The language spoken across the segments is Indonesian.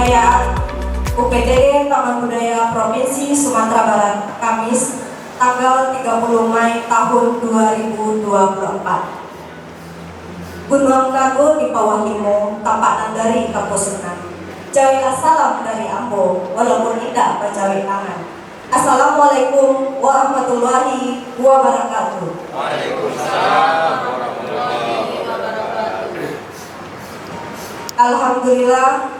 Kebudayaan UPTD Taman Budaya Provinsi Sumatera Barat, Kamis, tanggal 30 Mei tahun 2024. Gunung Gago di bawah limo, tampakan dari kampus Senang. Jawilah salam dari Ambo, walaupun tidak berjawi tangan. Assalamualaikum warahmatullahi wabarakatuh. Waalaikumsalam warahmatullahi wabarakatuh.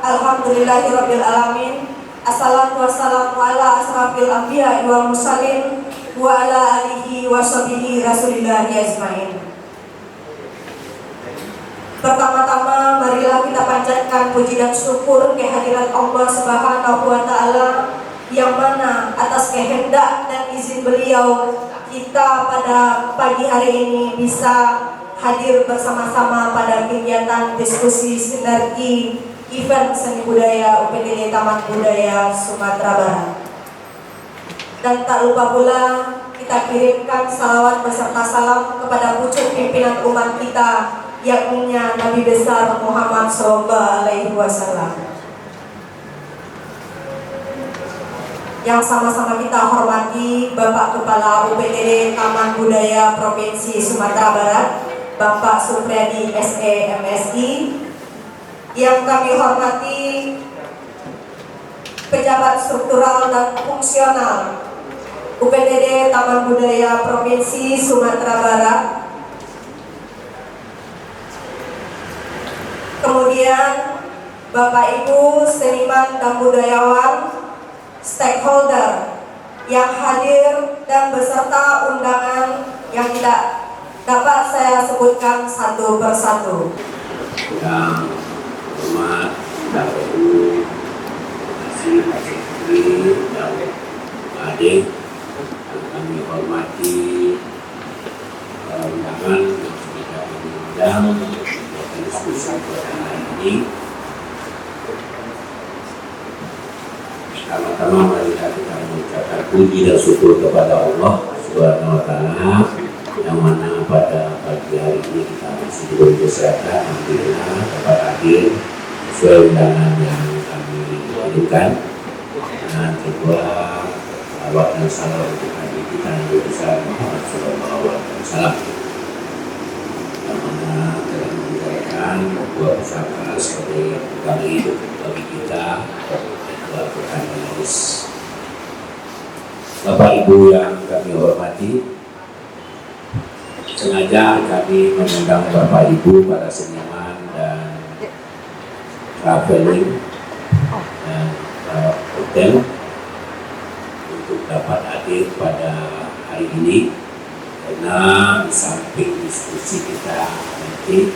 Alhamdulillahirabbil alamin. Assalatu wassalamu ala asrafil anbiya wal mursalin wa ala alihi wa sahbihi rasulillahi ajmain. Pertama-tama marilah kita panjatkan puji dan syukur kehadirat Allah Subhanahu wa taala yang mana atas kehendak dan izin beliau kita pada pagi hari ini bisa hadir bersama-sama pada kegiatan diskusi sinergi event seni budaya UPTD Taman Budaya Sumatera Barat. Dan tak lupa pula kita kirimkan salawat beserta salam kepada pucuk pimpinan umat kita, yakni Nabi besar Muhammad SAW. Yang sama-sama kita hormati Bapak Kepala UPTD Taman Budaya Provinsi Sumatera Barat, Bapak Supriyadi SE MSI. Yang kami hormati pejabat struktural dan fungsional UPTD Taman Budaya Provinsi Sumatera Barat. Kemudian Bapak Ibu seniman dan budayawan, stakeholder yang hadir dan beserta undangan yang tidak dapat saya sebutkan satu persatu. Yang hormat dahulu masih Sekri dan adik yang kami hormati, undangan yang sudah diundang diskusi pada hari ini. Pertama-tama mari kita mengucapkan puji dan syukur kepada Allah Subhanahu wa taala yang mana pada pagi hari ini kita masih diberi kesehatan, alhamdulillah dapat hadir sesuai undangan yang kami kirimkan. Dan kedua, salawat dan salam untuk Nabi kita Nabi besar Muhammad SAW yang mana telah memberikan dua pusaka sebagai pegang hidup bagi kita dan dua Quran menulis. Bapak Ibu yang kami hormati, sengaja kami mengundang Bapak Ibu para seniman dan traveling dan hotel untuk dapat hadir pada hari ini, karena di samping diskusi kita nanti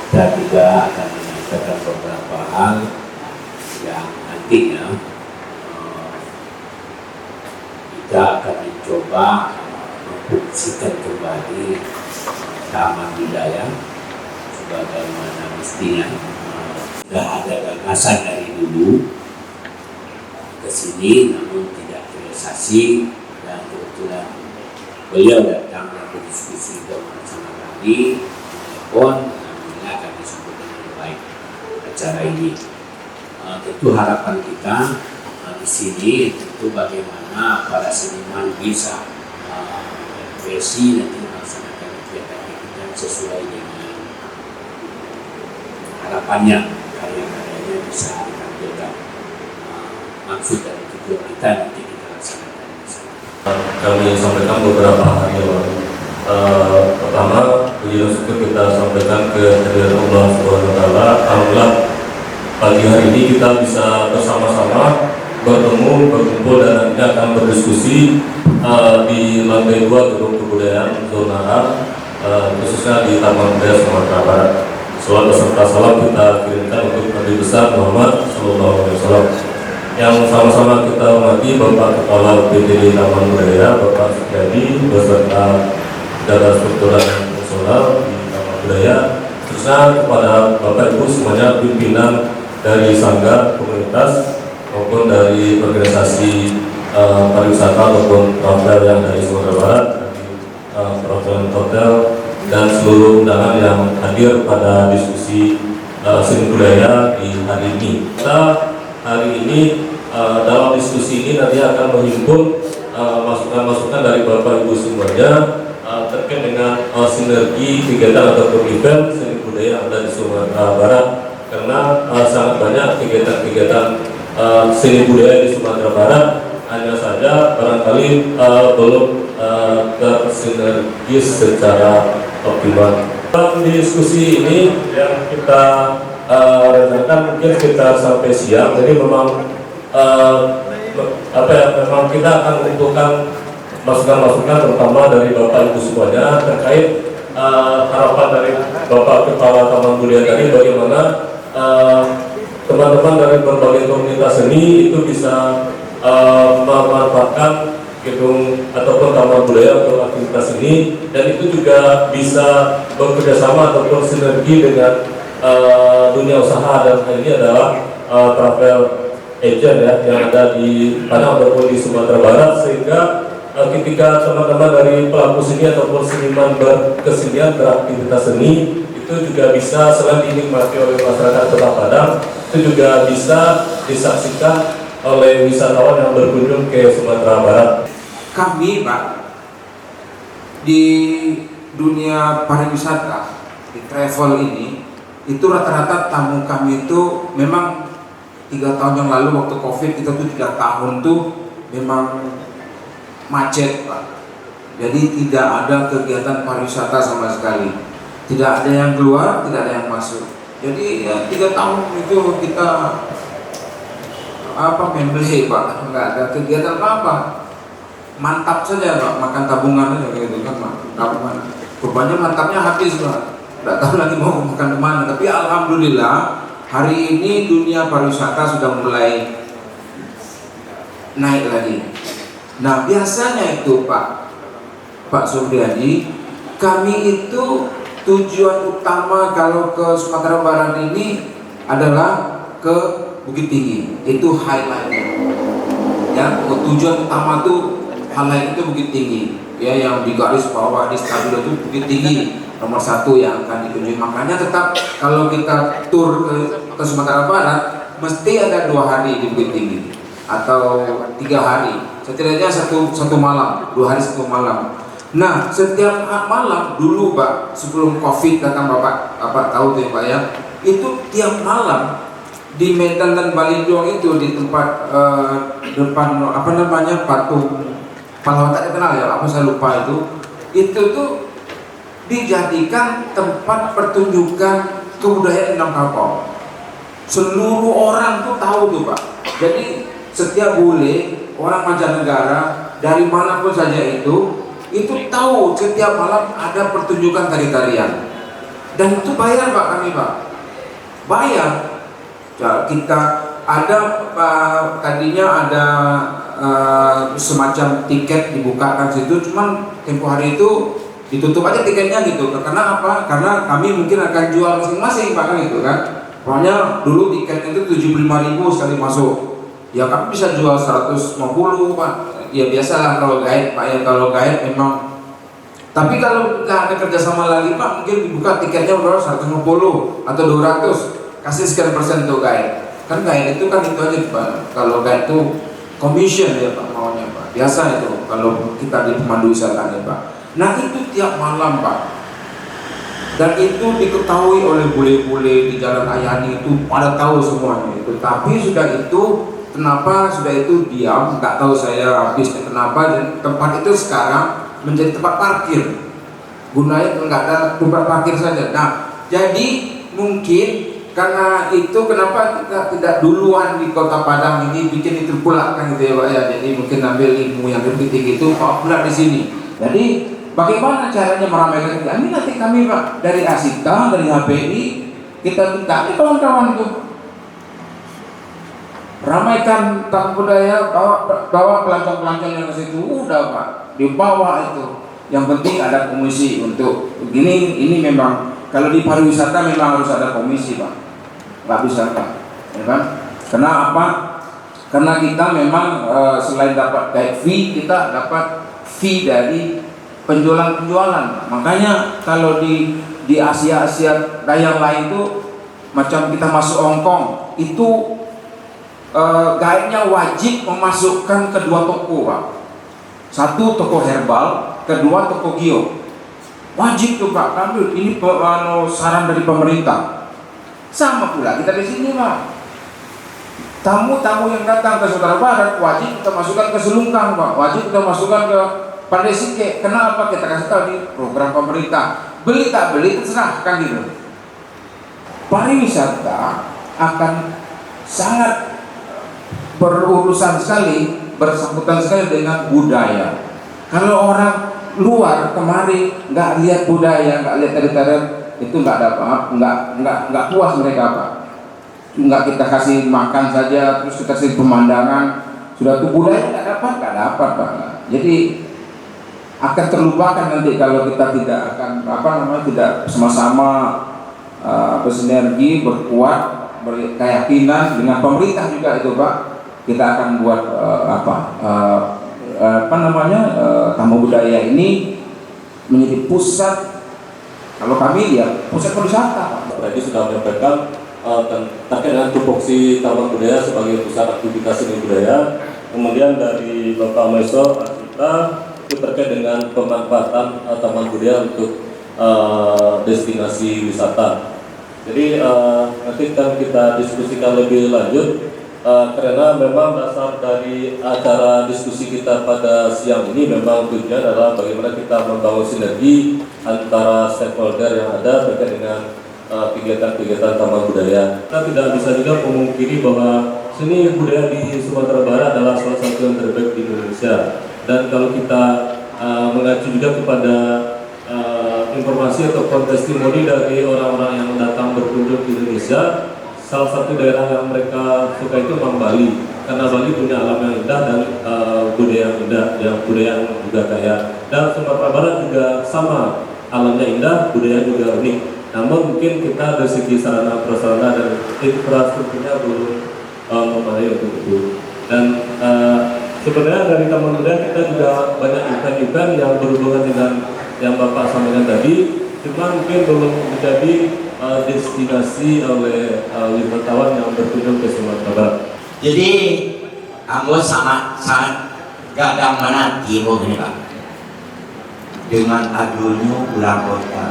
kita juga akan menyampaikan beberapa hal yang nantinya kita akan mencoba memfungsikan kembali Taman Budaya sebagaimana mestinya. Sudah ada gagasan dari dulu ke sini namun tidak terrealisasi, dan kebetulan beliau datang dan berdiskusi bersama kami telepon, alhamdulillah kami sambut dengan baik acara ini. Tentu harapan kita di sini tentu bagaimana para seniman bisa ekspresi nanti melaksanakan kegiatan sesuai dengan harapannya, karya-karyanya bisa ditampilkan. Maksud dan tujuan kita nanti kita laksanakan di sana. Kami sampaikan beberapa hal yang lalu. Pertama, puji dan syukur kita sampaikan ke hadirat Allah Subhanahu wa taala. Alhamdulillah pagi hari ini kita bisa bersama-sama bertemu, berkumpul dan nanti akan berdiskusi di lantai 2 Gedung Kebudayaan Zona A, khususnya di Taman Budaya Sumatera Barat. Salawat beserta salam kita kirimkan untuk Nabi besar Muhammad SAW. Yang sama-sama kita hormati Bapak Kepala UPTD Taman Budaya, Bapak Supriyadi, beserta data struktural dan fungsional di Taman Budaya, khususnya kepada Bapak Ibu semuanya pimpinan dari sanggar komunitas maupun dari organisasi pariwisata ataupun travel yang dari Sumatera Barat, dari perwakilan hotel dan seluruh undangan yang hadir pada diskusi seni budaya di hari ini. Kita hari ini dalam diskusi ini nanti akan menghimpun masukan-masukan dari Bapak Ibu semuanya terkait dengan sinergi kegiatan ataupun event seni budaya yang ada di Sumatera Barat, karena sangat banyak kegiatan-kegiatan seni budaya di Sumatera Barat, hanya saja barangkali belum tersinergis secara optimal. Dalam diskusi ini yang kita rencanakan mungkin sekitar sampai siang, jadi memang memang kita akan mengumpulkan masukan-masukan terutama dari Bapak Ibu semuanya terkait harapan dari Bapak Kepala Taman Budaya tadi, bagaimana teman-teman dari berbagai komunitas seni itu bisa memanfaatkan gedung ataupun taman budaya untuk aktivitas ini, dan itu juga bisa bekerjasama ataupun sinergi dengan dunia usaha, dan ini adalah travel agent ya yang ada di Padang ataupun di Sumatera Barat, sehingga ketika teman-teman dari pelaku seni ataupun seniman berkesenian beraktivitas seni itu juga bisa selain dinikmati oleh masyarakat Kota Padang, itu juga bisa disaksikan oleh wisatawan yang berkunjung ke Sumatera Barat. Kami Pak di dunia pariwisata, di travel ini, itu rata-rata tamu kami itu memang 3 tahun yang lalu waktu COVID kita tuh 3 tahun tuh memang macet Pak. Jadi tidak ada kegiatan pariwisata sama sekali, tidak ada yang keluar, tidak ada yang masuk. Jadi ya 3 tahun itu kita membeli Pak, nggak ada kegiatan apa. Mantap saja Pak, makan tabungan aja gitu kan Pak, tabungan. Rupanya mantapnya habis Pak, nggak tahu lagi mau makan kemana. Tapi alhamdulillah hari ini dunia pariwisata sudah mulai naik lagi. Nah biasanya itu Pak Suryadi, kami itu tujuan utama kalau ke Sumatera Barat ini adalah ke Bukit Tinggi, itu highlightnya. Ya, tujuan utama tuh highlight itu Bukit Tinggi, ya yang di garis bawah di stabilo itu Bukit Tinggi nomor 1 yang akan dikunjungi. Makanya tetap kalau kita tur ke Sumatera Barat mesti ada 2 hari di Bukit Tinggi atau 3 hari, setidaknya satu malam, 2 hari 1 malam. Nah setiap malam dulu Pak, sebelum COVID datang Bapak tahu tuh ya Pak ya, itu tiap malam di Medan dan Balindong itu di tempat depan patung pahlawan tak dikenal ya, saya lupa itu tuh dijadikan tempat pertunjukan kebudayaan Minangkabau. Seluruh orang tuh tahu tuh Pak. Jadi setiap bule orang mancanegara dari manapun saja itu tahu setiap malam ada pertunjukan tari-tarian. Dan itu bayar Pak, kami Pak, bayar. Ya, kita ada tadinya ada semacam tiket dibukakan situ, cuman tempo hari itu ditutup aja tiketnya gitu. Karena apa? Karena kami mungkin akan jual masing-masing Pak kan gitu kan. Pokoknya dulu tiket itu 75.000 sekali masuk. Ya kami bisa jual 150 Pak. Ya biasalah kalau guide Pak ya, kalau guide memang. Tapi kalau nggak ada kerjasama lagi Pak, mungkin dibuka tiketnya udah 150 atau 200, kasih sekian persen untuk guide. Kan guide itu kan itu aja Pak. Kalau guide itu commission ya Pak maunya Pak. Biasa itu kalau kita di pemandu wisata ya Pak. Nah itu tiap malam Pak. Dan itu diketahui oleh bule-bule di Jalan Ayani itu pada tahu semuanya itu. Tapi sudah itu kenapa sudah itu diam? Nggak tahu saya habisnya kenapa. Dan tempat itu sekarang menjadi tempat parkir. Gunanya nggak ada tempat parkir saja. Nah jadi mungkin karena itu kenapa kita tidak duluan di Kota Padang ini bikin itu pula kan gitu ya Pak ya. Jadi mungkin ambil ilmu yang lebih tinggi itu bawa pula di sini. Jadi bagaimana caranya meramaikan ini? Nanti kami Pak dari Asita, dari HPI kita minta kawan-kawan itu ramaikan taman budaya, bawa pelancong-pelancong yang ke situ, udah Pak dibawa itu. Yang penting ada komisi untuk begini. Ini memang kalau di pariwisata memang harus ada komisi Pak, nggak bisa Pak, ya kan? Karena apa? Karena kita memang selain dapat guide fee, kita dapat fee dari penjualan. Makanya kalau di Asia yang lain itu macam kita masuk Hong Kong itu guide-nya wajib memasukkan kedua toko, Pak. Satu toko herbal, kedua toko gio. Wajib tuh Pak, ambil ini saran dari pemerintah. Sama pula kita di sini Pak. Tamu-tamu yang datang ke Sumatera Barat wajib kita masukkan ke Selungkang Pak, wajib kita masukkan ke Pandai Sike. Kenapa? Kita kasih tahu di program pemerintah. Beli tak beli terserah kan gitu. Pariwisata akan sangat berurusan sekali, bersangkutan sekali dengan budaya. Kalau orang luar kemari nggak lihat budaya, nggak lihat tarian, itu nggak dapat, nggak puas mereka Pak. Nggak kita kasih makan saja, terus kita kasih pemandangan, sudah tuh budaya nggak dapat Pak. Jadi akan terlupakan nanti kalau kita tidak akan tidak sama-sama bersinergi, berkuat, berkeyakinan dengan pemerintah juga itu Pak. Kita akan buat tamu budaya ini menjadi pusat, kalau kami ya pusat wisata. Tadi sudah menyampaikan terkait dengan tupoksi taman budaya sebagai pusat aktivitas seni budaya. Kemudian dari Bapak Maeso kita itu terkait dengan pemanfaatan taman budaya untuk destinasi wisata. Jadi nanti kan kita diskusikan lebih lanjut. Karena memang dasar dari acara diskusi kita pada siang ini memang tujuannya adalah bagaimana kita membangun sinergi antara stakeholder yang ada terkait dengan kegiatan-kegiatan taman budaya. Kita tidak bisa juga memungkiri bahwa seni budaya di Sumatera Barat adalah salah satu yang terbaik di Indonesia. Dan kalau kita mengacu juga kepada informasi ataupun testimoni dari orang-orang yang datang berkunjung di Indonesia, salah satu daerah yang mereka suka itu memang Bali, karena Bali punya alam yang indah dan budaya yang indah, budaya yang juga kaya. Dan Sumatera Barat juga sama, alamnya indah, budaya juga unik. Namun mungkin kita dari segi sarana prasarana dan infrastrukturnya belum memadai untuk itu. Dan sebenarnya dari Taman Budaya kita juga banyak event-event yang berhubungan dengan yang Bapak sampaikan tadi, cuma mungkin belum menjadi destinasi oleh wisatawan yang berkunjung ke Sumatera Barat. Jadi kamu sangat gagang menanti ini Pak, dengan adulnya ulang kota,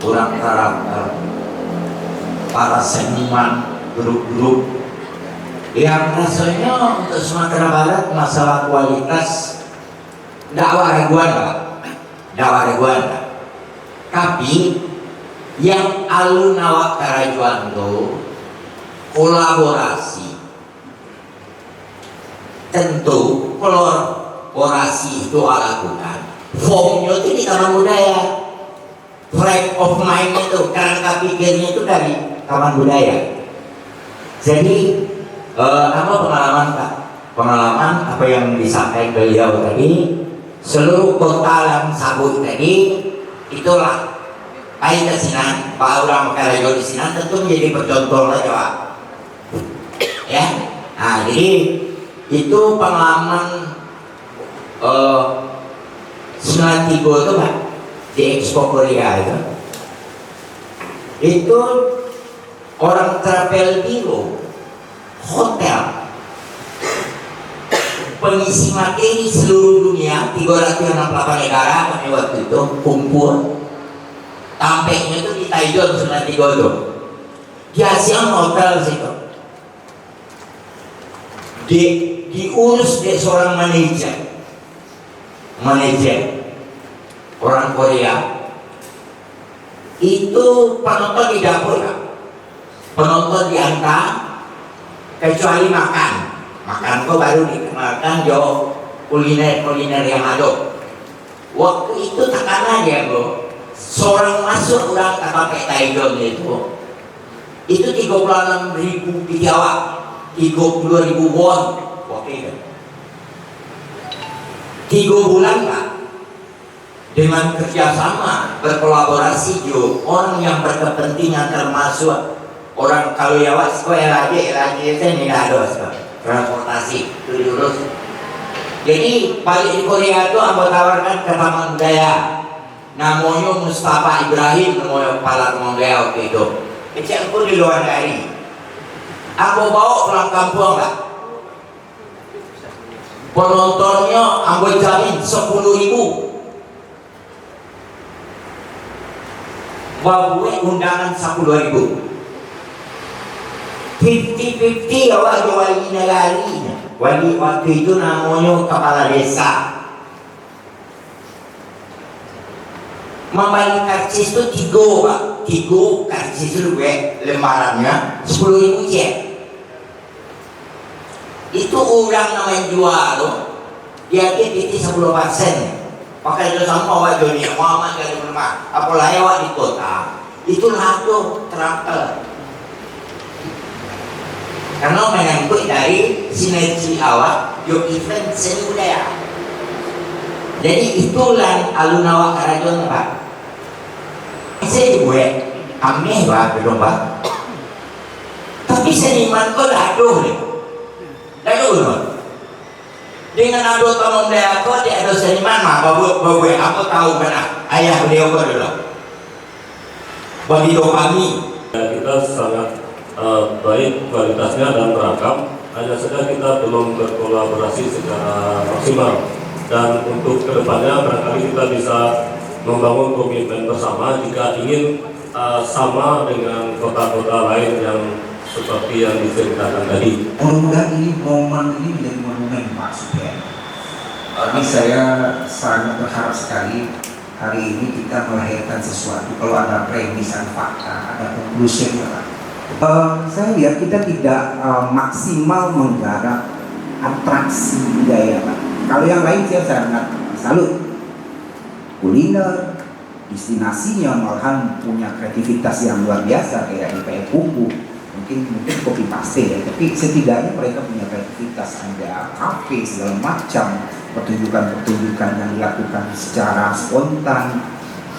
orang karakter, para seniman, grup-grup yang rasanya untuk Sumatera Barat masalah kualitas dakwah raguan Pak, tapi yang alun awak karajuan itu kolaborasi. Tentu kolaborasi itu lakukan. Formnya itu di Taman Budaya. Frame of mind itu, kerangka pikirnya itu dari Taman Budaya. Jadi apa pengalaman Pak? Pengalaman apa yang disampaikan beliau tadi, seluruh kota yang sabut tadi itulah baik ke Sinan, Pak Orang Karajo di Sinan tentu menjadi percontoh aja Pak. Ya, nah jadi itu pengalaman 93 itu Pak di Expo Korea itu orang travel biro, hotel, pengisi materi seluruh dunia 368 negara pada waktu itu kumpul. Tampeknya itu di Taiwan 93 itu. Di Asia hotel situ. Diurus dari seorang manajer orang Korea. Itu penonton di dapur, penonton diantar kecuali makan kok baru dikenalkan jauh kuliner yang ada. Waktu itu tekanan ya bro. Seorang masuk orang tak pakai Taiwan itu 36.000 Jawa, 30.000 won waktu itu. 3 bulan Pak, dengan kerjasama berkolaborasi juga orang yang berkepentingan termasuk orang kalau ya LAJ itu tidak ada transportasi itu diurus. Jadi balik di Korea itu aku tawarkan ke Taman Budaya. Namanya Mustafa Ibrahim, namanya kepala Taman Budaya waktu itu. Kecil pun di luar negeri. Aku bawa pulang kampung lah. Penontonnya aku jamin 10.000. Wawe undangan 10.000. 50-50 awak wali negari. Wali waktu itu namanya kepala desa. Membalik karcis itu 3 Pak. 3 karcis itu lembarannya 10.000 cek. Itu orang namanya jual tuh. Dia titik 10%. Pakai itu sama awak dunia Muhammad dari rumah. Apalagi awak di kota. Itu laku terangkel. Karena mengangkut dari sinergi awak, yuk event seni budaya. Jadi itulah alun awak karajon Pak. Saya gue aneh Pak, belum Pak. Tapi seniman kok laduh nih, laduh. Dengan adu tamu budaya kok dia ada seniman mah, bawa aku tahu mana ayah beliau kok dulu. Bagi kami. Kita sangat baik kualitasnya dan beragam, hanya saja kita belum berkolaborasi secara maksimal. Dan untuk kedepannya barangkali kita bisa membangun komitmen bersama jika ingin sama dengan kota-kota lain yang seperti yang diceritakan tadi. Mudah-mudahan ini momen ini menjadi momen Pak Supian. Ini saya sangat berharap sekali hari ini kita melahirkan sesuatu. Kalau ada premis, ada fakta, ada conclusion ya Pak. Saya lihat kita tidak maksimal menggarap atraksi budaya Pak. Kalau yang lain saya sangat salut. Kuliner, destinasinya malahan punya kreativitas yang luar biasa kayak di PF Buku. Mungkin copy paste ya, tapi setidaknya mereka punya kreativitas, ada kafe segala macam, pertunjukan yang dilakukan secara spontan,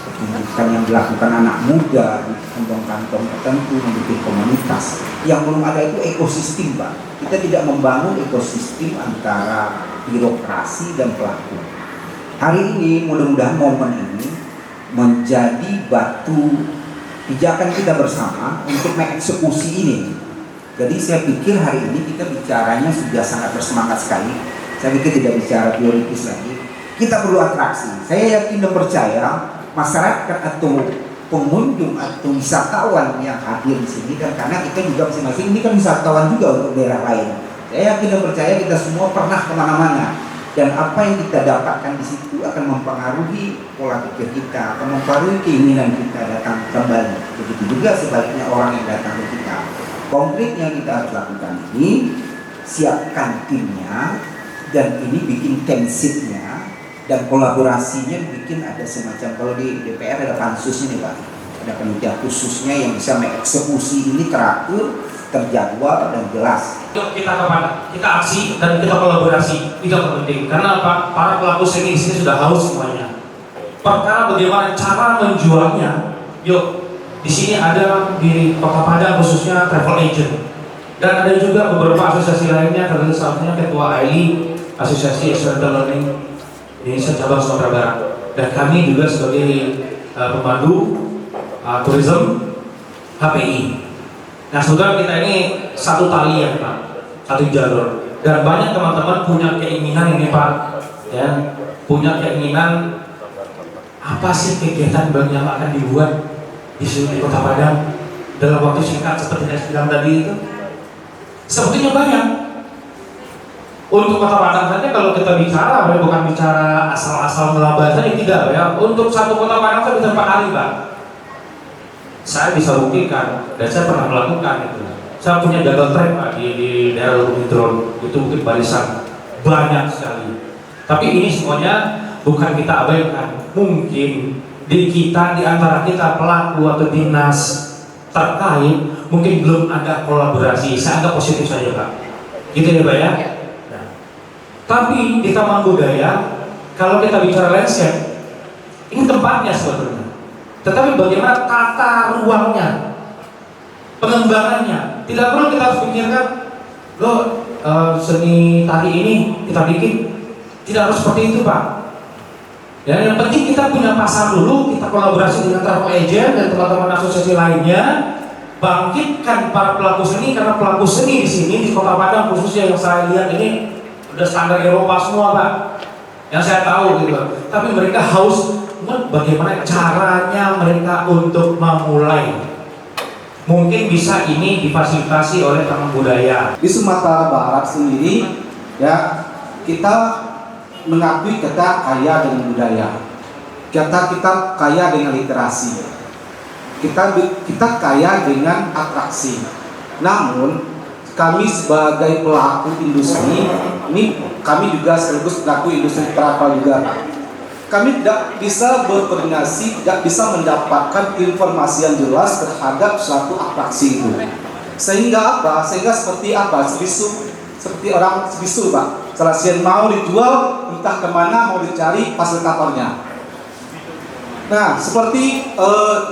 pertunjukan yang dilakukan anak muda di kantong-kantong tertentu membuat komunitas. Yang belum ada itu ekosistem Pak. Kita tidak membangun ekosistem antara birokrasi dan pelaku. Hari ini mudah-mudahan momen ini menjadi batu pijakan kita bersama untuk mengeksekusi ini. Jadi saya pikir hari ini kita bicaranya sudah sangat bersemangat sekali. Saya pikir tidak bicara teoritis lagi. Kita perlu atraksi. Saya yakin dan percaya masyarakat atau pengunjung atau wisatawan yang hadir di sini, dan karena kita juga masing-masing ini kan wisatawan juga untuk daerah lain. Saya yakin dan percaya kita semua pernah kemana-mana, dan apa yang kita dapatkan di situ akan mempengaruhi pola pikir kita, akan mempengaruhi keinginan kita datang kembali. Begitu juga sebaliknya orang yang datang ke kita. Konkret yang kita harus lakukan ini, siapkan timnya, dan ini bikin temsitnya, dan kolaborasinya bikin ada semacam, kalau di DPR ada pansusnya nih Pak, ada panitia khususnya yang bisa mengeksekusi ini teratur, terjadwal dan jelas. Kita aksi dan kita kolaborasi itu yang penting. Karena apa? Para pelaku seni di sini sudah haus semuanya. Perkara bagaimana cara menjualnya. Yuk, di sini ada di Kota Padang khususnya travel agent, dan ada juga beberapa asosiasi lainnya. Salah satunya Ketua AILI, Asosiasi External Learning Indonesia Cabang Sumatera Barat, dan kami juga sebagai pemandu tourism HPI. Nah, saudara kita ini satu tali ya Pak, satu jalur, dan banyak teman-teman punya keinginan ini Pak, ya, punya keinginan apa sih kegiatan yang akan dibuat di sini di Kota Padang dalam waktu singkat seperti yang saya bilang tadi itu. Sebetulnya banyak. Untuk Kota Padang saja kalau kita bicara, bukan bicara asal-asal melaba saja, tidak ya. Untuk satu Kota Padang saya bisa 4 hari Pak. Saya bisa buktikan dan saya pernah melakukan itu. Saya punya double track Pak di daerah Lumintron, itu mungkin barisan banyak sekali. Tapi ini semuanya bukan kita abaikan. Mungkin di kita, di antara kita pelaku atau dinas terkait, mungkin belum ada kolaborasi. Saya anggap positif saja Pak. Gitu ya Pak ya. Tapi di Taman Budaya, kalau kita bicara landscape, ini tempatnya sebetulnya. Tetapi bagaimana tata ruangnya, pengembangannya, tidak perlu kita harus pikirkan, loh seni tari ini kita bikin, tidak harus seperti itu Pak. Ya, yang penting kita punya pasar dulu, kita kolaborasi dengan travel agent dan teman-teman asosiasi lainnya, bangkitkan para pelaku seni, karena pelaku seni di sini di Kota Padang khususnya yang saya lihat ini udah standar Eropa semua Pak, yang saya tahu gitu. Tapi mereka haus bagaimana caranya mereka untuk memulai. Mungkin bisa ini difasilitasi oleh Taman Budaya. Di Sumatera Barat sendiri ya, kita mengakui kita kaya dengan budaya, kita kaya dengan literasi, kita kaya dengan atraksi. Namun kami sebagai pelaku industri ini, kami juga sekaligus pelaku industri travel juga, kami tidak bisa berkoordinasi, tidak bisa mendapatkan informasi yang jelas terhadap suatu atraksi itu. Sehingga apa? Sehingga seperti apa? Seperti orang bisu Pak. Selesai mau dijual, entah kemana mau dicari fasilitatornya. Nah, seperti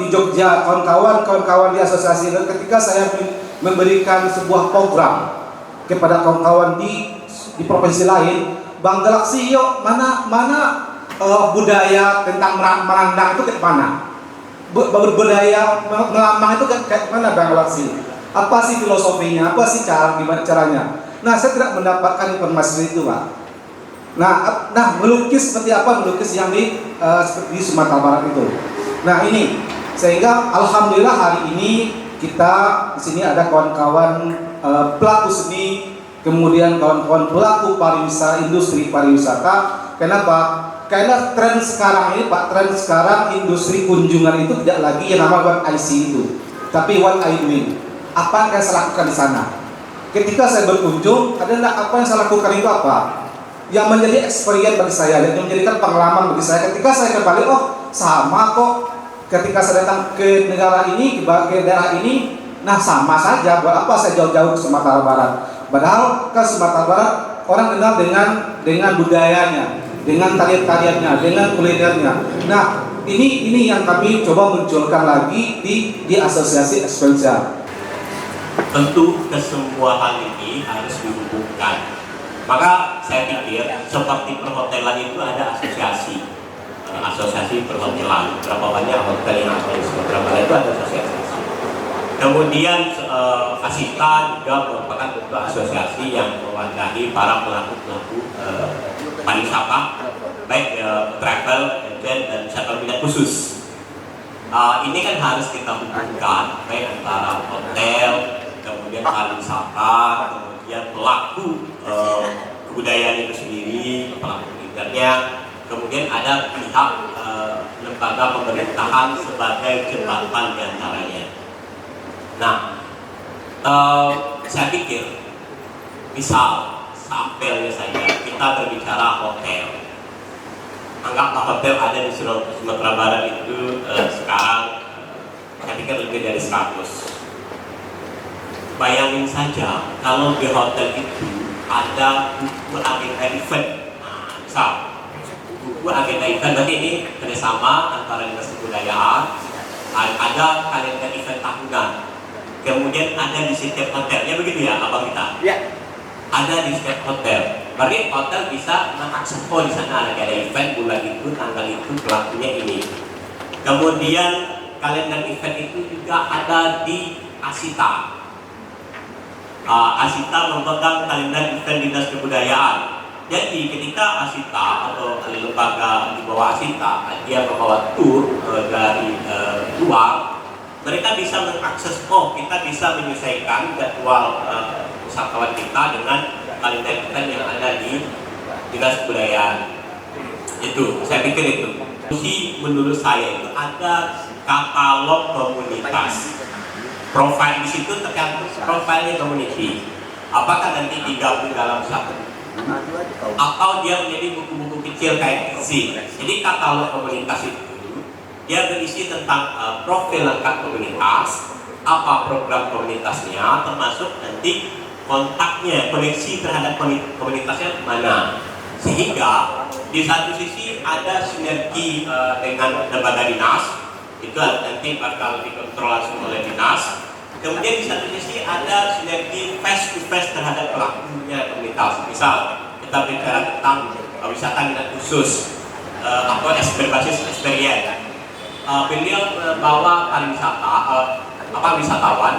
di Jogja, kawan-kawan di asosiasi, ketika saya memberikan sebuah program kepada kawan-kawan di provinsi lain, Bang Galaksi, yuk mana budaya tentang merandang itu kayak mana? Budaya melamang itu kayak mana Bang Galaksi? Apa sih filosofinya? Apa sih gimana caranya? Nah, saya tidak mendapatkan informasi itu Pak. Nah, melukis seperti apa melukis yang seperti di Sumatera Barat itu. Nah ini, sehingga alhamdulillah hari ini kita di sini ada kawan-kawan pelaku seni, kemudian kawan-kawan pelaku pariwisata, industri pariwisata. Kenapa? Karena tren sekarang ini Pak, tren sekarang industri kunjungan itu tidak lagi yang namanya what I see itu, tapi what I doing. Apa yang saya lakukan di sana? Ketika saya berkunjung, adalah apa yang saya lakukan itu apa? Yang menjadi experience bagi saya, yang menjadikan pengalaman bagi saya. Ketika saya kembali, oh sama kok. Ketika saya datang ke negara ini, ke daerah ini, nah sama saja. Buat apa saya jauh-jauh ke Sumatera Barat? Padahal ke Sumatera Barat orang kenal dengan budayanya, dengan tarian-tariannya, dengan kulinernya. Nah, ini yang kami coba munculkan lagi di asosiasi Expensia. Tentu kesemua hal ini harus dihubungkan. Maka saya pikir seperti perhotelan itu ada asosiasi perhotelan. Berapa banyak hotel yang ada di Sumatera Barat itu ada asosiasi. Kemudian Asita juga merupakan bentuk asosiasi yang mewadahi para pelaku pariwisata, baik travel, dan wisata minat khusus. Ini kan harus kita hubungkan baik antara hotel, kemudian pariwisata, kemudian pelaku kebudayaan itu sendiri, pelaku kulturnya, kemudian ada pihak lembaga pemerintahan sebagai jembatan diantaranya. Nah, saya pikir misal sampelnya saja kita berbicara hotel. Anggaplah hotel ada di Sumatera Barat itu sekarang saya pikir lebih dari 100. Bayangin saja kalau di hotel itu ada buku agenda event. Nah, misal buku agenda event, berarti ini kerjasama antara dinas kebudayaan, ada kalender event tahunan. Kemudian ada di setiap hotelnya, begitu ya abang kita? Ya. Ada di setiap hotel. Berarti hotel bisa mengakses, oh di sana ada event bulan itu, tanggal itu, pelakunya ini. Kemudian kalender event itu juga ada di Asita. Asita memegang kalender event dinas kebudayaan. Jadi ketika Asita atau lembaga di bawah Asita dia membawa tur dari luar, mereka bisa mengakses, oh kita bisa menyesuaikan jadwal wisatawan kita dengan kalender event yang ada di dinas kebudayaan. Itu, saya pikir itu. Menurut saya itu ada katalog komunitas. Profil di situ tergantung profilnya community. Apakah nanti digabung dalam satu buku, atau dia menjadi buku-buku kecil kayak Z. Jadi katalog komunitas itu dia berisi tentang profil lengkap komunitas, apa program komunitasnya, termasuk nanti kontaknya, koneksi terhadap komunitasnya mana. Sehingga di satu sisi ada sinergi dengan lembaga dinas, itu nanti bakal dikontrol langsung oleh dinas. Kemudian di satu sisi ada sinergi face to face terhadap pelakunya komunitas. Misal kita bicara tentang wisata minat khusus atau berbasis experience. Beliau bawa pariwisata wisatawan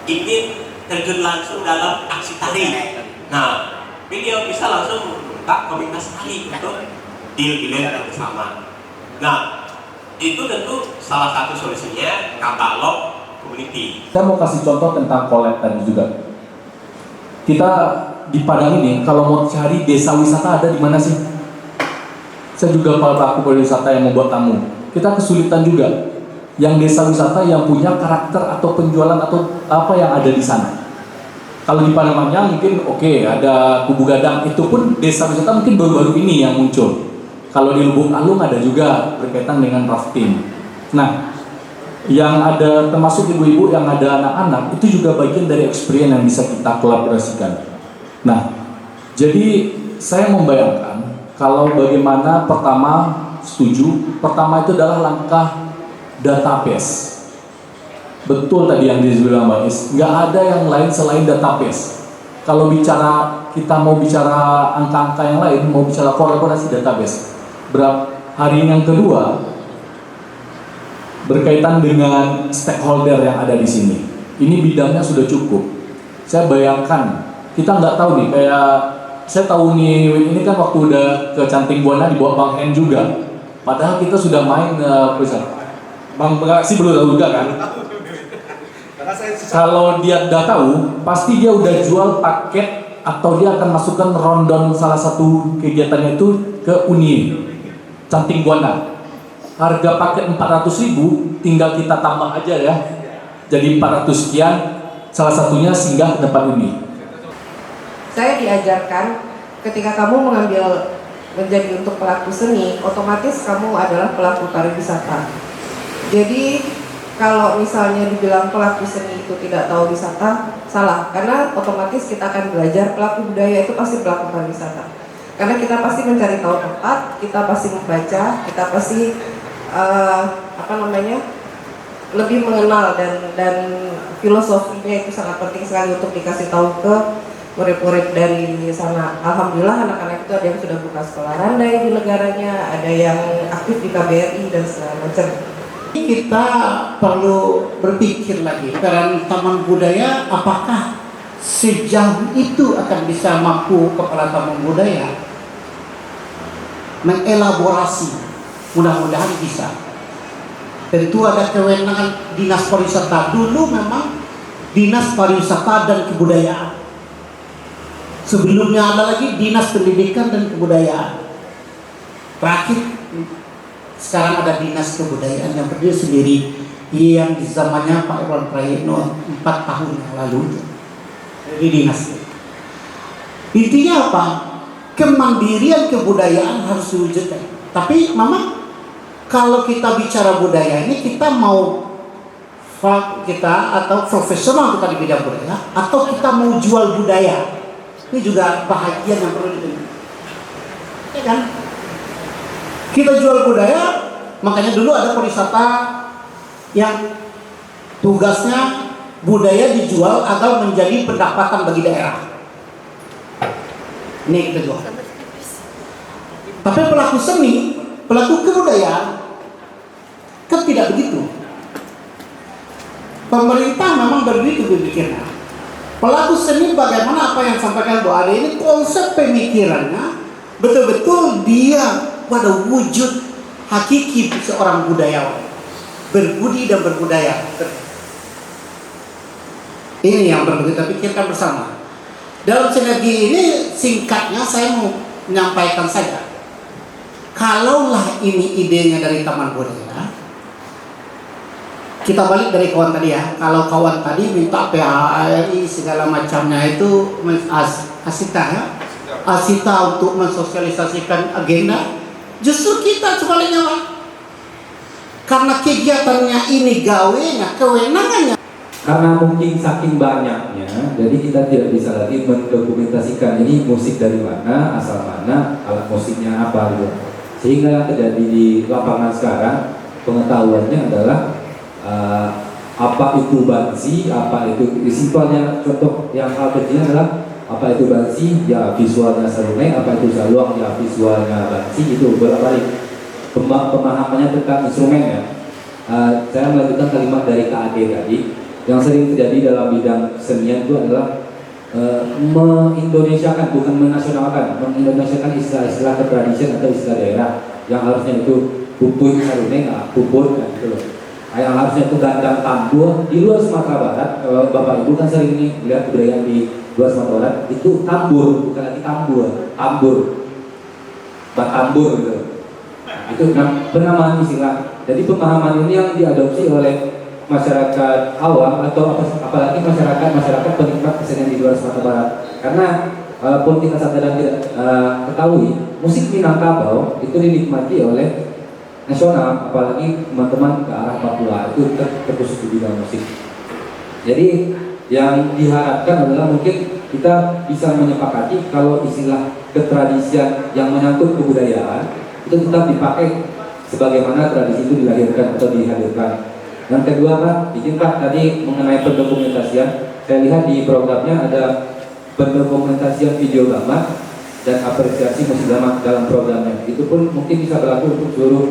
ingin terjun langsung dalam aksi tari. Nah, beliau bisa langsung minta komunitas tari untuk deal bersama. Nah, itu tentu salah satu solusinya katalog community. Saya mau kasih contoh tentang collab tadi juga. Kita di Padang ini kalau mau cari desa wisata ada di mana sih? Saya juga pelaku pariwisata yang membuat tamu. Kita kesulitan juga. Yang desa wisata yang punya karakter atau penjualan atau apa yang ada di sana. Kalau di Padang mungkin oke, ada Kubu Gadang, itu pun desa wisata mungkin baru-baru ini yang muncul. Kalau di Lubuk Alung ada juga berkaitan dengan rafting. Nah, yang ada termasuk ibu-ibu yang ada anak-anak itu juga bagian dari experience yang bisa kita kolaborasikan. Nah, jadi saya membayangkan kalau bagaimana pertama itu adalah langkah database. Betul tadi yang dibilang Mbak Is, nggak ada yang lain selain database. Kalau kita mau bicara angka-angka yang lain, mau bicara kolaborasi database. Hari yang kedua berkaitan dengan stakeholder yang ada di sini. Ini bidangnya sudah cukup. Saya bayangkan, kita nggak tahu nih, kayak saya tahu nih ini kan waktu udah ke Canting Buana dibawa Bang Hen juga. Padahal kita sudah main Bang sih belum tahu juga kan. Kalau dia udah tahu, pasti dia udah jual paket atau dia akan masukkan rundown salah satu kegiatannya itu ke Uni Canting Buana. Harga paket 400.000 tinggal kita tambah aja ya. Jadi 400 sekian, salah satunya singgah ke depan Uni. Saya diajarkan ketika kamu menjadi untuk pelaku seni, otomatis kamu adalah pelaku pariwisata. Jadi kalau misalnya dibilang pelaku seni itu tidak tahu wisata, salah. Karena otomatis kita akan belajar pelaku budaya itu pasti pelaku pariwisata. Karena kita pasti mencari tahu tempat, kita pasti membaca, kita pasti lebih mengenal dan filosofinya itu sangat penting sekali untuk dikasih tahu ke murid-murid dari sana. Alhamdulillah anak-anak itu ada yang sudah buka sekolah randai di negaranya, ada yang aktif di KBRI dan segala macam. Kita perlu berpikir lagi, karena taman budaya apakah sejauh itu akan bisa mampu kepala taman budaya mengelaborasi? Mudah-mudahan bisa. Tentu ada kewenangan dinas pariwisata. Dulu memang dinas pariwisata dan kebudayaan. Sebelumnya ada lagi dinas pendidikan dan kebudayaan. Terakhir sekarang ada dinas kebudayaan yang berdiri sendiri, yang di zamannya Pak Irwan Prayitno 4 tahun yang lalu. Jadi dinas. Intinya apa? Kemandirian kebudayaan harus diwujudkan. Tapi memang kalau kita bicara budaya ini, kita mau atau profesional kita di bidang budaya, atau kita mau jual budaya. Ini juga bahagian yang perlu didengar. Ya kan? Kita jual budaya, makanya dulu ada pariwisata yang tugasnya budaya dijual agar menjadi pendapatan bagi daerah. Ini kita jual. Tapi pelaku seni, pelaku kebudayaan kan tidak begitu. Pemerintah memang begitu berpikirnya. Pelaku seni bagaimana apa yang disampaikan Bu Ade ini, konsep pemikirannya betul-betul dia pada wujud hakiki seorang budayawan, berbudi dan berbudaya. Ini yang perlu kita pikirkan bersama. Dalam sinergi ini singkatnya saya mau menyampaikan saja. Kalaulah ini idenya dari Taman Budaya, kita balik dari kawan tadi ya. Kalau kawan tadi minta PHRI segala macamnya itu Asita ya, Asita untuk mensosialisasikan agenda. Justru kita sebaliknya Pak. Karena kegiatannya ini gawenya, kewenangannya. Karena mungkin saking banyaknya, jadi kita tidak bisa lagi mendokumentasikan ini musik dari mana, asal mana, alat musiknya apa gitu. Sehingga yang terjadi di lapangan sekarang, pengetahuannya adalah apa itu bansi, apa itu simpelnya, contoh yang hal kecilnya adalah apa itu bansi, ya visualnya sarungai, apa itu saluang, ya visualnya bansi, itu bolak-balik pemahamannya tentang instrumennya. Saya melanjutkan kalimat dari KAD tadi, yang sering terjadi dalam bidang kesenian itu adalah mengindonesiakan, bukan menasionalkan, mengindonesiakan istilah-istilah ketradisian atau istilah daerah yang harusnya itu pupui sarune, pupun gitu loh. Yang harusnya itu gandang tambur di luar Sumatera Barat. Kalau Bapak Ibu kan sering nih lihat budaya di luar Sumatera Barat itu tambur, bukan lagi tambur, batambur gitu. Itu penamaan istilah. Jadi pemahaman ini yang diadopsi oleh masyarakat awam atau apalagi masyarakat penikmat kesenian di luar Sumatera Barat. Karena walaupun kita sadar dan tidak ketahui, musik Minangkabau itu dinikmati oleh nasional, apalagi teman-teman ke arah Papua itu terkhusus di bidang musik. Jadi yang diharapkan adalah mungkin kita bisa menyepakati kalau istilah ketradisian yang menyangkut kebudayaan itu tetap dipakai sebagaimana tradisi itu dilahirkan atau dihadirkan. Yang kedua Pak, izin Pak tadi mengenai pendokumentasian, saya lihat di programnya ada pendokumentasian video gamak dan apresiasi musik gamak dalam programnya. Itu pun mungkin bisa berlaku untuk seluruh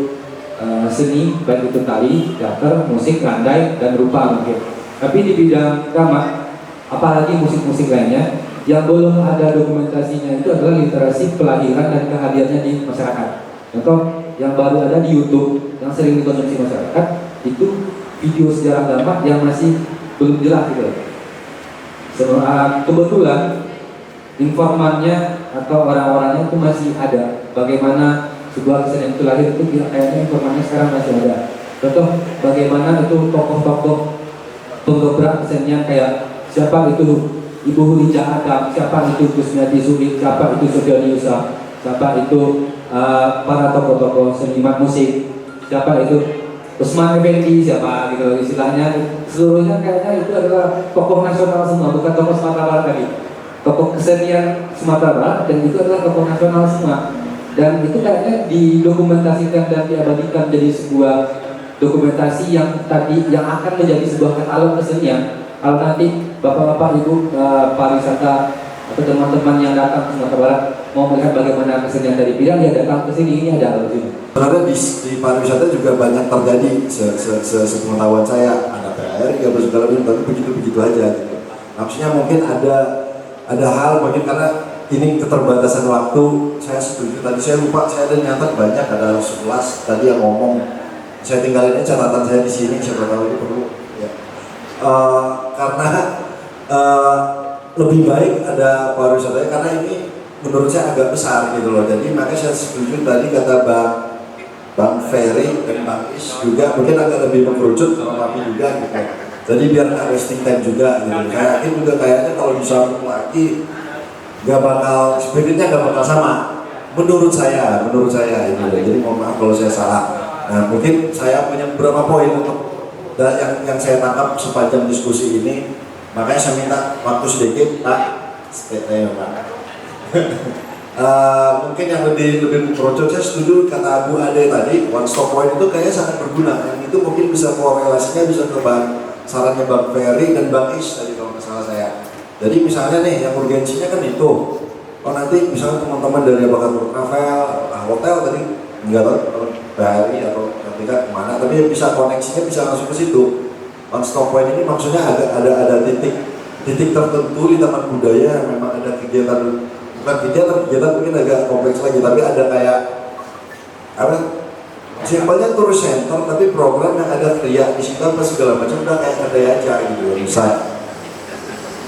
seni, baik itu tari, teater, musik, landai, dan rupa mungkin. Tapi di bidang gamak, apalagi musik-musik lainnya, yang belum ada dokumentasinya itu adalah literasi pelahiran dan kehadirannya di masyarakat. Contoh yang baru ada di YouTube yang sering dikonsumsi masyarakat itu video sejarah gamak yang masih belum jelas gitu. Kebetulan informannya atau orang-orangnya itu masih ada. Bagaimana sebuah kesenian itu lahir itu kayaknya informannya sekarang masih ada. Contoh bagaimana itu tokoh-tokoh penggebrak kesenian kayak siapa itu Ibu Hurija Adam, siapa itu Kusmiati Sulit, siapa itu Sofyan Yusa, siapa itu para tokoh-tokoh seniman musik, siapa itu Usman Effendi, siapa gitu istilahnya. Seluruhnya kayaknya itu adalah tokoh nasional semua, bukan tokoh Sumatera Barat tadi. Tokoh kesenian Sumatera Barat dan itu adalah tokoh nasional semua. Dan itu kayaknya didokumentasikan dan diabadikan jadi sebuah dokumentasi yang akan menjadi sebuah katalog kesenian. Kalau nanti bapak-bapak ibu pariwisata atau teman-teman yang datang ke Sumatera Barat mau melihat bagaimana kesenian dari bidang, ya datang ke sini, ini ada di sini. Sebenarnya di pariwisata juga banyak terjadi sepengetahuan saya, ada PR, ya segala macam, tapi begitu aja gitu. Maksudnya mungkin ada hal mungkin karena ini keterbatasan waktu. Saya setuju, tadi saya lupa, saya ada nyatat banyak, ada 11 tadi yang ngomong. Saya tinggalin aja catatan saya di sini, siapa tahu itu perlu ya. Karena lebih baik ada pariwisata karena ini menurut saya agak besar gitu loh. Jadi makanya saya setuju tadi kata Bang Ferry dan Bang Is juga mungkin agak lebih mengerucut sama kami juga gitu. Jadi biar nggak wasting time juga gitu. Saya yakin juga kayaknya kalau disambung lagi nggak bakal, spiritnya nggak bakal sama. Menurut saya itu. Jadi mohon maaf kalau saya salah. Nah mungkin saya punya beberapa poin untuk yang saya tangkap sepanjang diskusi ini. Makanya saya minta waktu sedikit Pak. Mungkin yang lebih mengerucut, saya setuju kata Abu Ade tadi, one stop point itu kayaknya sangat berguna. Yang itu mungkin bisa korelasinya bisa ke sarannya Bang Ferry dan Bang Is tadi kalau nggak salah saya. Jadi misalnya nih yang urgensinya kan itu, oh nanti misalnya teman-teman dari Bakat Travel, hotel tadi nggak tahu Bali atau tidak kemana, tapi bisa koneksinya bisa langsung ke situ. One stop point ini maksudnya ada titik tertentu di taman budaya yang memang ada kegiatan, bukan kegiatan mungkin agak kompleks lagi, tapi ada kayak apa? Simpelnya tour center, tapi program yang ada kriya di situ apa segala macam udah kayak ada aja gitu misalnya.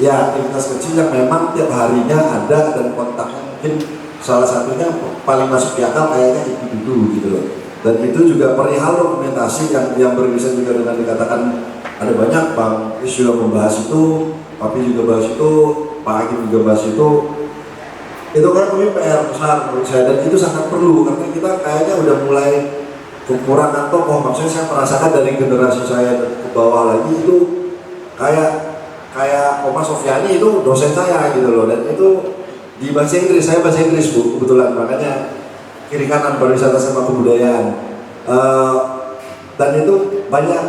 Ya aktivitas kecil yang memang tiap harinya ada dan kontaknya mungkin salah satunya paling masuk di akal kayaknya itu dulu gitu loh. Dan itu juga perihal dokumentasi yang beririsan juga dengan dikatakan ada banyak Bang Is juga membahas itu, Papi juga bahas itu, Pak Hakim juga bahas itu. Itu kan mungkin PR besar menurut saya dan itu sangat perlu karena kita kayaknya udah mulai kekurangan tokoh. Maksudnya saya merasakan dari generasi saya ke bawah lagi itu kayak Oma Sofiani itu dosen saya gitu loh, dan itu di bahasa Inggris, saya bahasa Inggris Bu kebetulan, makanya kiri kanan pariwisata sama kebudayaan. Dan itu banyak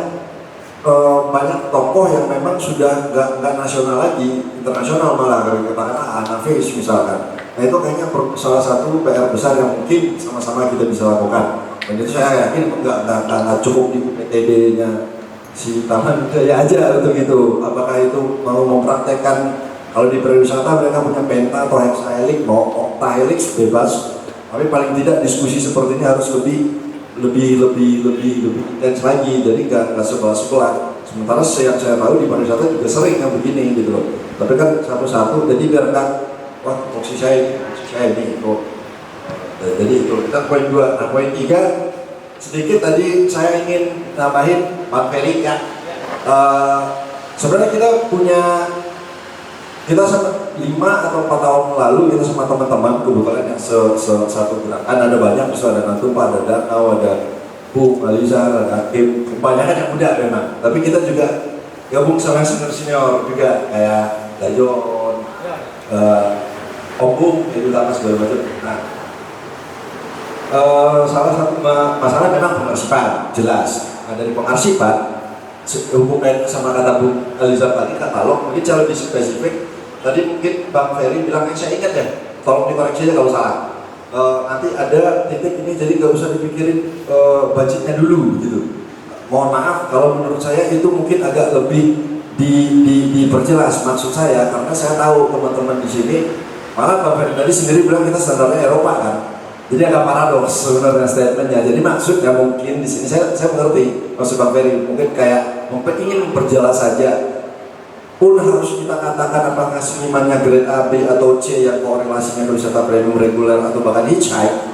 tokoh yang memang sudah nggak nasional lagi, internasional malah, katakanlah Hanafiz misalkan. Nah itu kayaknya salah satu PR besar yang mungkin sama-sama kita bisa lakukan. Dan itu saya yakin nggak cukup di PTD-nya si taman budaya aja untuk itu. Apakah itu mau mempraktekkan, kalau di pariwisata mereka punya penta atau hexahelix, mau octahelix bebas. Tapi paling tidak diskusi seperti ini harus lebih intens lagi. Jadi nggak sebelah. Sementara yang saya tahu di pariwisata juga sering yang begini gitu loh. Tapi kan satu-satu, jadi biar nggak wah posisi saya ini kok. Jadi itu kita poin 2. Nah poin 3 sedikit tadi saya ingin nambahin Bang Ferry ya. Sebenarnya kita sama 5 atau 4 tahun lalu kita sama teman-teman kebetulan yang satu gerakan, ada banyak, misalnya ada Natumpa, ada Danau, ada Bu, Aliza, ada Hakim, kebanyakan yang muda memang. Tapi kita juga gabung sama senior juga kayak Dajon, Ombung, itu sama segala macam. Nah, salah satu masalah memang pengarsipan, jelas. Nah, dari pengarsipan hubungan sama kata Bu Aliza tadi, katalog mungkin jauh lebih spesifik. Tadi mungkin Bang Ferry bilang, saya ingat ya, tolong dikoreksi aja kalau salah. Nanti ada titik ini, jadi nggak usah dipikirin budgetnya dulu gitu. Mohon maaf kalau menurut saya itu mungkin agak lebih diperjelas maksud saya, karena saya tahu teman-teman di sini, malah Bang Ferry tadi sendiri bilang kita standarnya Eropa kan. Jadi agak paradoks sebenarnya statementnya. Jadi maksudnya mungkin di sini saya mengerti maksud Bang Ferry, mungkin kayak ingin memperjelas saja. Pun harus kita katakan apakah senimannya grade A, B atau C yang korelasinya ke wisata premium reguler atau bahkan hitchhike,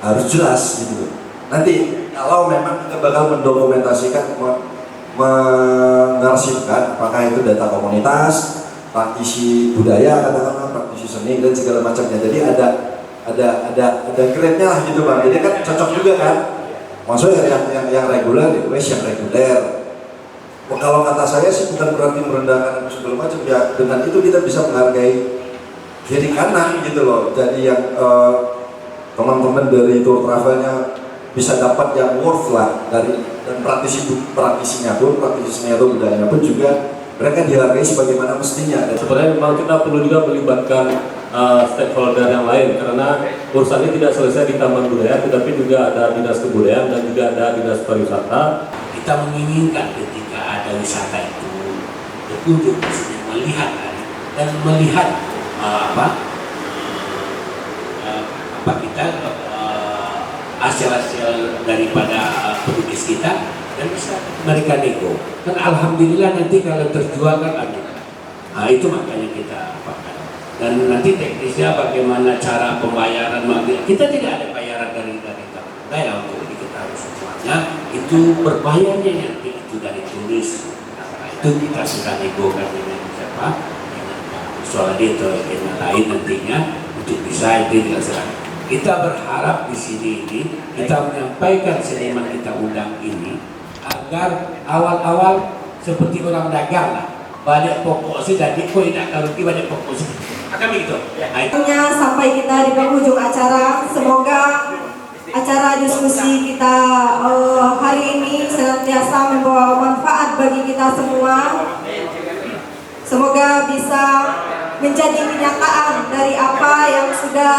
harus jelas gitu. Nanti kalau memang kita bakal mendokumentasikan, mengarsipkan apakah itu data komunitas, praktisi budaya, katakanlah praktisi seni dan segala macamnya. Jadi ada grade-nya lah gitu Bang. Jadi kan cocok juga kan. Maksudnya yang reguler, yang reguler. Kalau kata saya sih bukan berarti merendahkan dan segala macam ya, dengan itu kita bisa menghargai kiri kanan gitu loh. Jadi yang teman-teman dari tour travelnya bisa dapat yang worth lah dari, dan praktisinya pun, praktisi seni atau budayanya pun juga mereka dihargai sebagaimana mestinya. Dan sebenarnya memang kita perlu juga melibatkan stakeholder yang lain, karena urusan ini tidak selesai di Taman Budaya, tetapi juga ada dinas kebudayaan dan juga ada dinas pariwisata. Kita menginginkan ketika ada wisata itu berkunjung melihat dan melihat kita hasil-hasil daripada penulis kita dan bisa mereka nego. Kan alhamdulillah nanti kalau terjual kan ada. Nah, itu makanya kita apakan. Dan nanti teknisnya bagaimana cara pembayaran, kita tidak ada bayaran dari Taman Budaya untuk diketahui semuanya. Itu berbayarnya nanti itu dari tulis. Nah, itu kita sudah negokan dengan siapa? Dengan Pak Soaldi atau yang lain nantinya untuk bisa itu dilaksanakan. Kita berharap di sini ini kita menyampaikan seniman kita undang ini agar awal-awal seperti orang dagang lah, banyak pokok sih jadi kok tidak karuti banyak pokok sih. Akan begitu. Akhirnya sampai kita di penghujung acara. Semoga acara diskusi kita hari ini senantiasa membawa manfaat bagi kita semua. Semoga bisa menjadi kenyataan dari apa yang sudah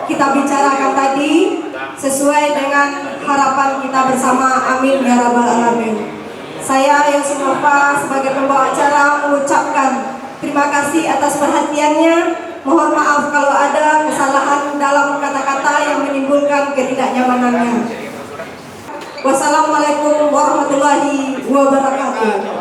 kita bicarakan tadi, sesuai dengan harapan kita bersama. Amin ya rabbal alamin. Saya Yosi Nova sebagai pembawa acara mengucapkan terima kasih atas perhatiannya. Mohon maaf kalau ada kesalahan dalam kata-kata yang menimbulkan ketidaknyamanannya. Wassalamualaikum warahmatullahi wabarakatuh.